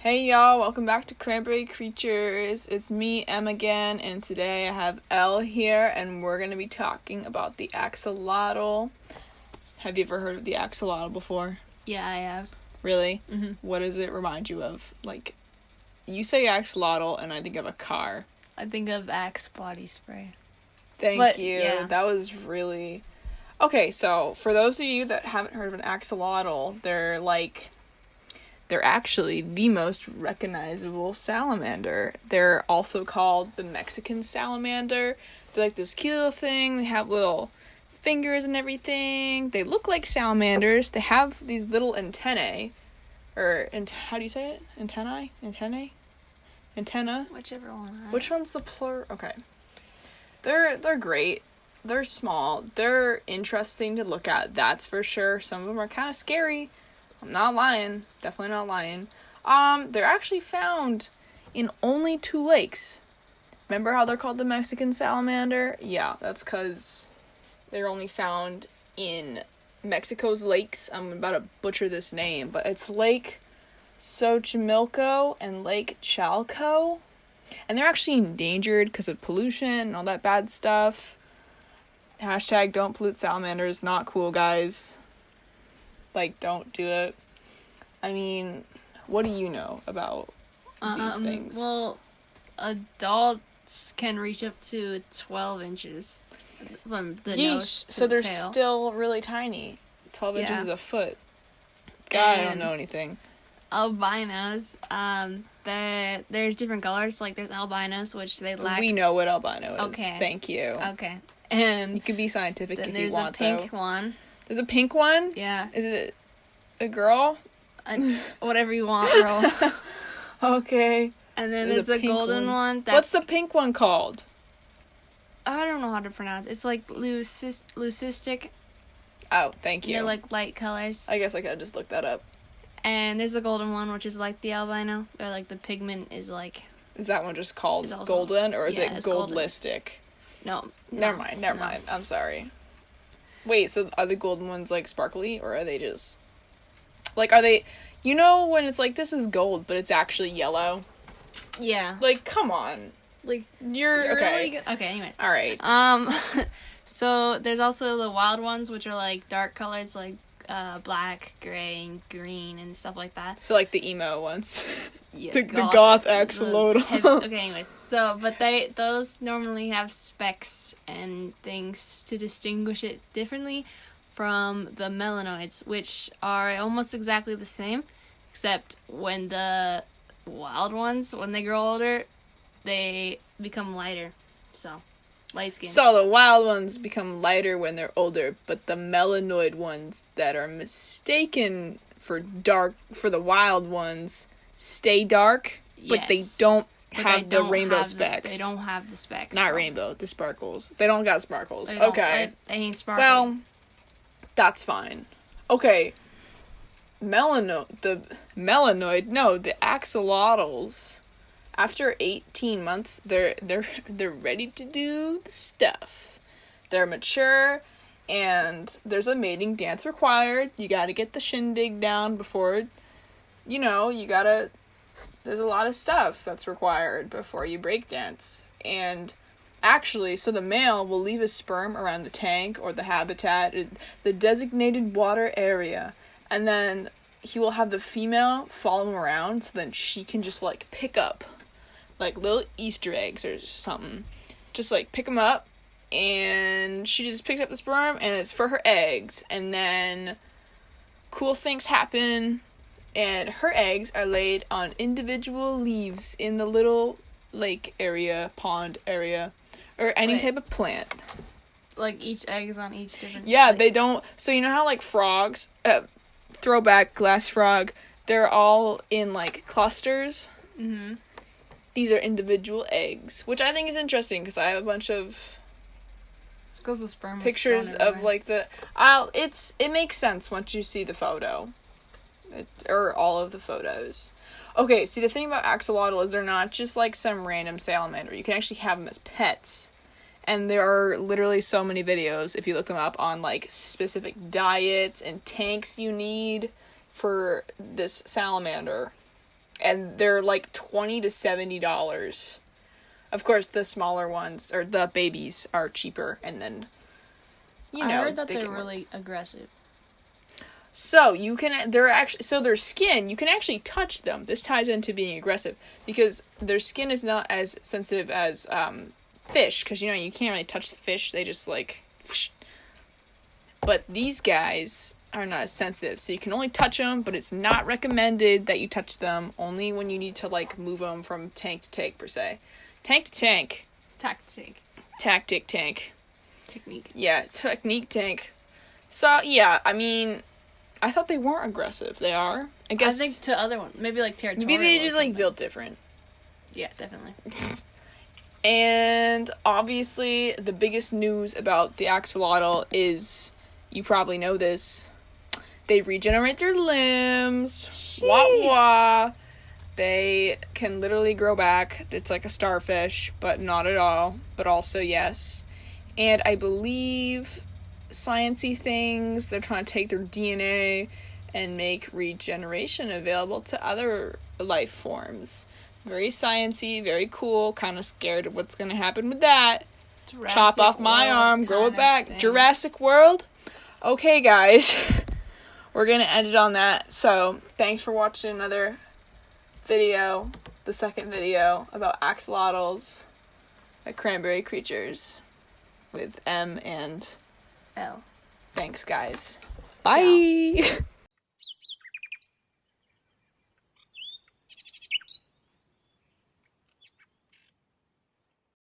Hey y'all, welcome back to Cranberry Creatures. It's me, Em, again, and today I have Elle here, and we're going to be talking about the axolotl. Have you ever heard of the axolotl before? Yeah, I have. Really? Mm-hmm. What does it remind you of? Like, you say axolotl, and I think of a car. I think of Axe body spray. Thank you. Yeah. That was really... Okay, so for those of you that haven't heard of an axolotl, they're actually the most recognizable salamander. They're also called the Mexican salamander. They're like this cute little thing. They have little fingers and everything. They look like salamanders. They have these little antennae. How do you say it? Antennae? Antenna? Whichever one. Which one's the plural? Okay. They're great. They're small. They're interesting to look at, that's for sure. Some of them are kind of scary. I'm not lying. Definitely not lying. They're actually found in only 2 lakes. Remember how they're called the Mexican salamander? Yeah, that's because they're only found in Mexico's lakes. I'm about to butcher this name, but it's Lake Xochimilco and Lake Chalco. And they're actually endangered because of pollution and all that bad stuff. Hashtag don't pollute salamanders. Not cool, guys. Like, don't do it. I mean, what do you know about these things? Well, adults can reach up to 12 inches from the nose to so the they're tail. still really tiny. 12 inches Yeah. is a foot. God, I don't know anything. Albinos, there's different colors. Like, there's albinos, which they lack... We know what albino is. Okay. Thank you. Okay. And You could be scientific then if you there's want, a pink though. one. There's a pink one? Yeah. Is it a girl? Whatever you want, girl. Okay. And then There's there's a a pink golden one. What's the pink one called? I don't know how to pronounce it. It's like leucistic. Oh, thank you. They're like light colors. I guess I could just look that up. And there's a golden one, which is like the albino. Or like the pigment is like... Is that one just called It's also- golden, or is yeah, it it's golden. goldlistic? No. Never mind. I'm sorry. Wait, so are the golden ones, like, sparkly, or are they just... Like, are they... You know when it's like, this is gold, but it's actually yellow? Yeah. Like, come on. Like, You're okay. really good. Okay, anyways. Alright. So there's also the wild ones, which are like dark colors, like black, gray, and green, and stuff like that. So, like, the emo ones. Yeah, the goth axolotl. Okay, anyways. So, but those normally have specks and things to distinguish it differently from the melanoids, which are almost exactly the same, except when the wild ones, when they grow older, they become lighter. So, light skin. So the wild ones become lighter when they're older, but the melanoid ones that are mistaken for the wild ones stay dark, but they Yes. don't But have they the don't rainbow have specks. They don't have the specks. Not though. rainbow, the sparkles. They don't got sparkles. They don't- Okay. They ain't sparkly. Well, that's fine. Okay. The axolotls, after 18 months, they're ready to do the stuff. They're mature, and there's a mating dance required. You gotta get the shindig down before, there's a lot of stuff that's required before you break dance. And actually, so the male will leave his sperm around the tank or the habitat, the designated water area, and then he will have the female follow him around, so then she can just, like, pick up, like, little Easter eggs or something. Just, like, pick them up, and she just picks up the sperm, and it's for her eggs, and then cool things happen, and her eggs are laid on individual leaves in the little lake area, pond area, or any Wait. type of plant. like each egg is on each different. Yeah, like, they don't... So you know how, like, frogs... throwback glass frog, they're all in, like, clusters? Mm-hmm. These are individual eggs, which I think is interesting, because I have a bunch of Because the sperm was pictures thrown of, everywhere. like, it makes sense once you see the photo. Or all of the photos. Okay, see, the thing about axolotl is they're not just, like, some random salamander. You can actually have them as pets. And there are literally so many videos, if you look them up, on, like, specific diets and tanks you need for this salamander. and they're like $20 to $70. Of course, the smaller ones or the babies are cheaper, and then I heard that they're really aggressive. So their skin, you can actually touch them. This ties into being aggressive because their skin is not as sensitive as fish, because you can't really touch the fish. They just like whoosh. But these guys are not as sensitive, so you can only touch them, but it's not recommended that you touch them, only when you need to like move them from tank to tank per se. Tank to tank. Tactic tank. Technique. Yeah, technique tank. So yeah, I mean, I thought they weren't aggressive. They are. I guess. I think to other ones, maybe like territorial. Maybe they just like built different. Yeah, definitely. And obviously, the biggest news about the axolotl is, you probably know this, they regenerate their limbs. Sheesh. Wah wah. They can literally grow back. It's like a starfish, but not at all. But also yes. And I believe science-y things, they're trying to take their DNA and make regeneration available to other life forms. Very science-y, very cool. Kind of scared of what's going to happen with that. Jurassic Chop off my World arm, grow it back. thing. Jurassic World? Okay, guys. We're going to end it on that. So, thanks for watching another video, the second video about axolotls, like cranberry creatures, with M and L. Thanks, guys. Bye.